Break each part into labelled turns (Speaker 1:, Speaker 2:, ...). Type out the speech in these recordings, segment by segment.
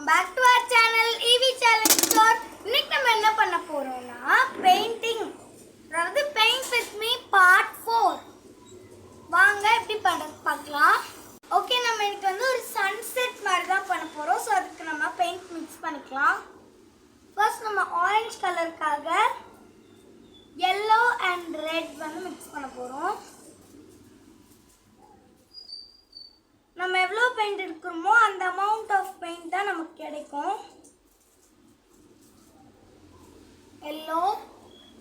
Speaker 1: welcome back to our channel EV Challenge Store. இன்னைக்கு நம்ம என்ன பண்ண போறோம்னா பெயிண்டிங் அதாவது பெயிண்ட் வித் மீ பார்ட் 4 வாங்க எப்படி பண்றது பார்க்கலாம். ஓகே, நம்ம இன்னைக்கு வந்து ஒரு சன்செட் மாதிரி தான் பண்ண போறோம். சோ அதுக்கு நம்ம பெயிண்ட் mix பண்ணிக்கலாம். ஃபர்ஸ்ட் நம்ம ஆரஞ்சு கலருக்காக yellow and red வந்து mix பண்ண போறோம். நம்ம எவ்வளோ பெயிண்ட் எடுக்கிறோமோ அந்த அமௌண்ட் ஆஃப் பெயிண்ட் தான் நமக்கு கிடைக்கும். எல்லோ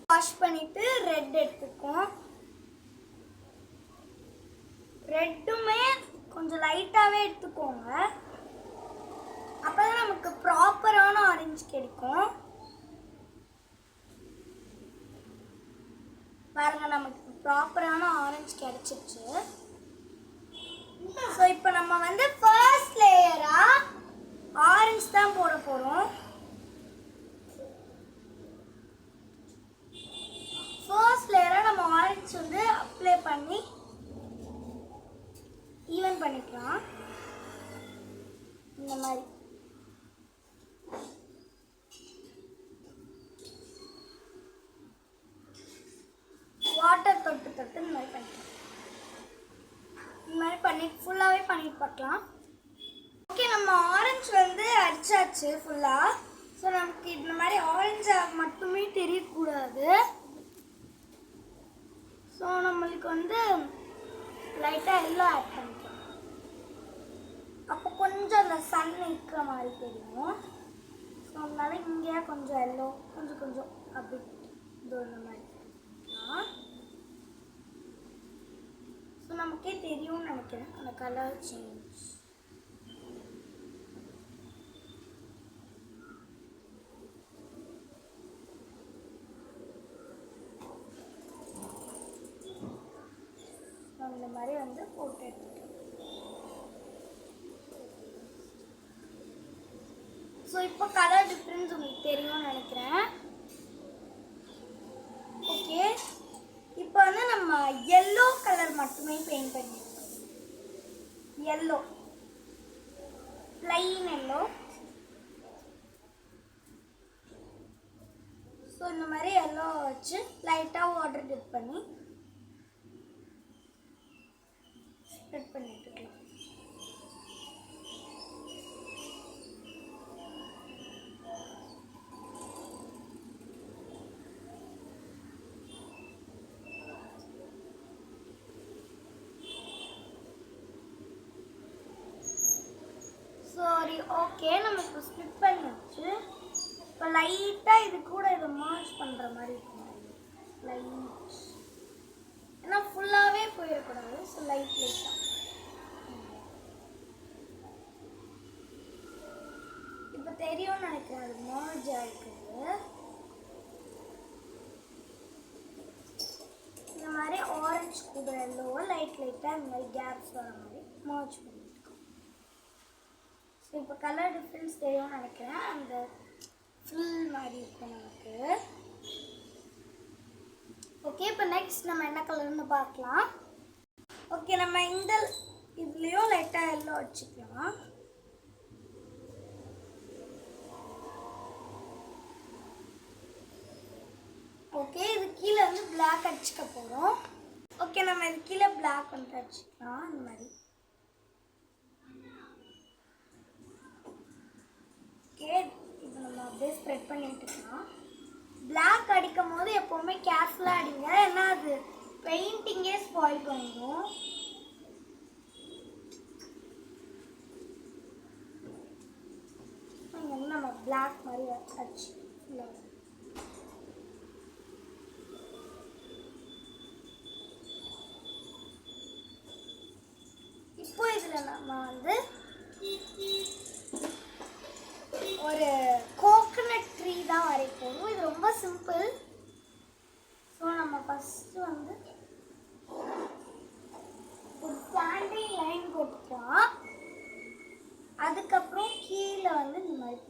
Speaker 1: வாஷ் பண்ணிட்டு ரெட் எடுத்துக்கோம். ரெட்டுமே கொஞ்சம் லைட்டாகவே எடுத்துக்கோங்க, அப்போ தான் நமக்கு ப்ராப்பரான ஆரஞ்சு கிடைக்கும். பாருங்க, நமக்கு ப்ராப்பரான ஆரஞ்சு கிடைச்சிச்சு. ஸோ இப்போ நம்ம வந்து ஃபர்ஸ்ட் லேயரா ஆரஞ்சு தான் போட போகிறோம். ஃபர்ஸ்ட் லேயராக நம்ம ஆரஞ்சு வந்து அப்ளை பண்ணி ஈவன் பண்ணிக்கலாம். இந்த மாதிரி வாட்டர் தொட்டு தொட்டு இந்த மாதிரி பண்ணிக்கலாம். இந்த மாதிரி பண்ணி ஃபுல்லாகவே பண்ணிட்டு பார்க்கலாம். ஓகே, நம்ம ஆரஞ்சு வந்து அடிச்சாச்சு ஃபுல்லாக. ஸோ நமக்கு இந்த மாதிரி ஆரஞ்சு மட்டுமே தெரியக்கூடாது. ஸோ நம்மளுக்கு வந்து லைட்டாக எல்லோ ஆட் பண்ணிக்கலாம். அப்போ கொஞ்சம் அந்த சன் இருக்கிற மாதிரி தெரியும். ஸோ அதனால இங்கே கொஞ்சம் எல்லோ கொஞ்சம் கொஞ்சம் அப்படி இந்த மாதிரி நமக்கே தெரியும்னு நினைக்கிறேன் அந்த கலர் சேஞ்ச். இந்த மாதிரி வந்து போட்டு எடுத்துக்கலாம். ஸோ இப்போ கலர் டிஃப்ரென்ஸ் உங்களுக்கு தெரியும்னு நினைக்கிறேன். ஓகே, இப்போ வந்து நம்ம yellow கலர் மட்டுமே பெயிண்ட் பண்ணிருக்கோம். yellow plain yellow. ஸோ இந்த மாதிரி yellow வச்சு லைட்டாக வாட்டர் டிப் பண்ணி ஸ்ப்ரெட் பண்ணிட்டுக்கலாம். சாரி, ஓகே, நம்ம இப்போ ஸ்ப்ளிட் பண்ணியாச்சு. இப்போ லைட்டாக இது கூட இதை மர்ஜ் பண்ணுற மாதிரி இருக்கும். லைட், ஏன்னா ஃபுல்லாகவே போயிடக்கூடாது. ஸோ லைட்டாக இப்போ தெரியும்னு நினைக்கிறேன் அது மர்ஜ் ஆகிருக்குது. இந்த மாதிரி ஆரஞ்சு கூட எல்லோவோ லைட்டாக இந்த மாதிரி கேப்ஸ் வர மாதிரி மர்ஜ் பண்ணியிருக்கோம். இப்போ கலர் டிஃப்ரென்ஸ் தெரியும்னு நினைக்கிறேன். அந்த ஃபுல் மாதிரி இருக்கும் நமக்கு. ஓகே, இப்போ நெக்ஸ்ட் நம்ம என்ன கலர்னு பார்க்கலாம். ஓகே, நம்ம இந்த இதுலேயும் லைட்டாக எல்லோ வச்சுக்கலாம். ஓகே, இது கீழே வந்து பிளாக் அடிச்சுக்க போகிறோம். ஓகே, நம்ம இது கீழே பிளாக் வந்து அடிச்சுக்கலாம். இந்த மாதிரி இது நம்ம அப்படியே ஸ்ப்ரெட் பண்ணிட்டுக்கலாம். பிளாக் அடிக்கும் போது எப்போவுமே கேர்ஃபுல்லாக அடிங்க, ஏன்னா அது பெயிண்டிங்கே ஸ்பாயில் பண்ணிடும். இங்கே வந்து நம்ம பிளாக் மாதிரி அடிச்சு இப்போ இதில் நம்ம வந்து ஒரு கோகனட் ட்ரீ தான் வரைப்போம். இது ரொம்ப சிம்பிள். ஸோ நம்ம ஃபஸ்ட்டு வந்து ஒரு ஸ்டாண்டிங் லைன் போட்டுக்கலாம். அதுக்கப்புறம் கீழே வந்து இந்த மாதிரி,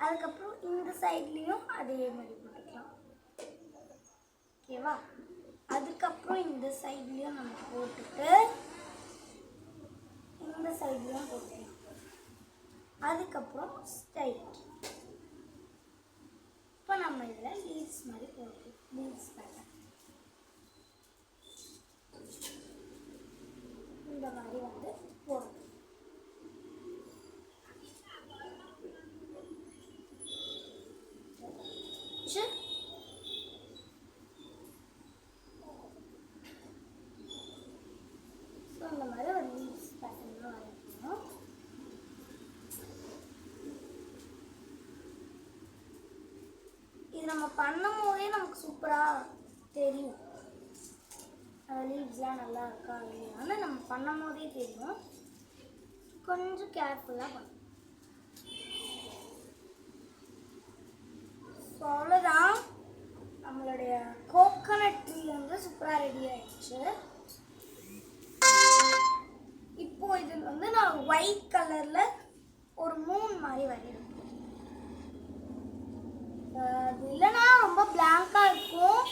Speaker 1: அதுக்கப்புறம் இந்த சைட்லேயும் அதே மாதிரி போட்டுக்கலாம். ஓகேவா? அதுக்கப்புறம் இந்த சைட்லேயும் நம்ம போட்டுட்டு இந்த சைட்லேயும் போட்டுக்கலாம். அதுக்கப்புறம் ஸ்ட்ரைட். இப்போ நம்ம இதில் லீவ்ஸ் மாதிரி போடுறோம். லீவ்ஸ் பேட்டர்ன் இந்த மாதிரி வந்து போடுறோம். இந்த மாதிரி ஒரு லீவ்ஸ் பேட்டர்ன் தான் வரைக்கணும். இது நம்ம பண்ணும் போதே நமக்கு சூப்பராக தெரியும். லீவ்ஸ்லாம் நல்லா இருக்கா இல்லையான்னு நம்ம பண்ணும் போதே தெரியும். கொஞ்சம் கேர்ஃபுல்லாக பண்ணணும். ஸோ அவ்வளோதான், நம்மளுடைய கோகனட் ட்ரீ வந்து சூப்பராக ரெடி ஆயிடுச்சு. இப்போ இதில் வந்து நான் ஒயிட் கலரில் ஒரு மூன் மாதிரி வரையணும். அது இல்லைன்னா ரொம்ப பிளாங்காக இருக்கும்.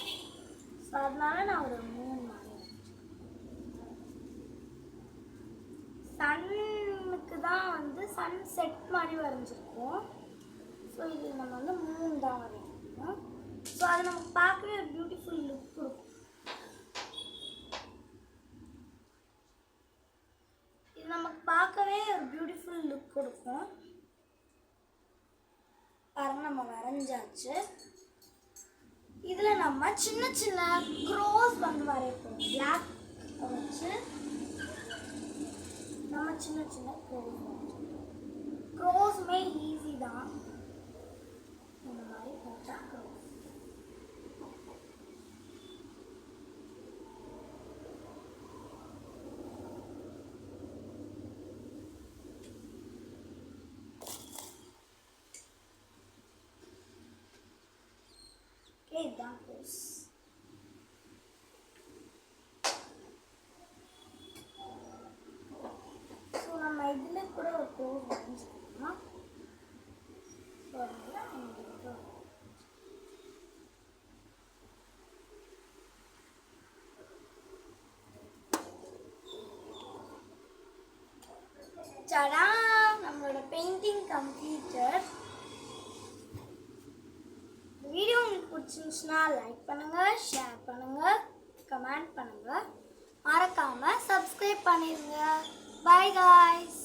Speaker 1: ஸோ அதனால நான் ஒரு மூன் மாதிரி சன்னுக்கு தான் வந்து சன் செட் மாதிரி வரைஞ்சிருக்கோம். ஸோ இது நம்ம வந்து மூன் தான் வரையணும். ஸோ அது நமக்கு பார்க்கவே ஒரு பியூட்டிஃபுல் லுக் கொடுக்கும். இது நமக்கு பார்க்கவே ஒரு பியூட்டிஃபுல் லுக் கொடுக்கும். பாருங்க, நம்ம வரைஞ்சாச்சு. இதில் நம்ம சின்ன சின்ன க்ரோஸ் வந்து வரைப்போம். பிளாக் வச்சு நம்ம சின்ன சின்ன க்ரோஸுமே ஈஸி தான். இந்த மாதிரி போட்டா க்ரோஸ். இதுதான் க்ரோஸ். ஸோ நம்ம இதில் கூட ஒரு க்ரோஸ் வரைஞ்சிக்கலாம். சடா, நம்மளோட பெயிண்டிங் கம்ப்ளீட்டட். வீடியோ உங்களுக்கு பிடிச்சிருந்துச்சுன்னா லைக் பண்ணுங்கள், ஷேர் பண்ணுங்கள், கமெண்ட் பண்ணுங்கள். மறக்காமல் சப்ஸ்கிரைப் பண்ணிடுங்க. By guys.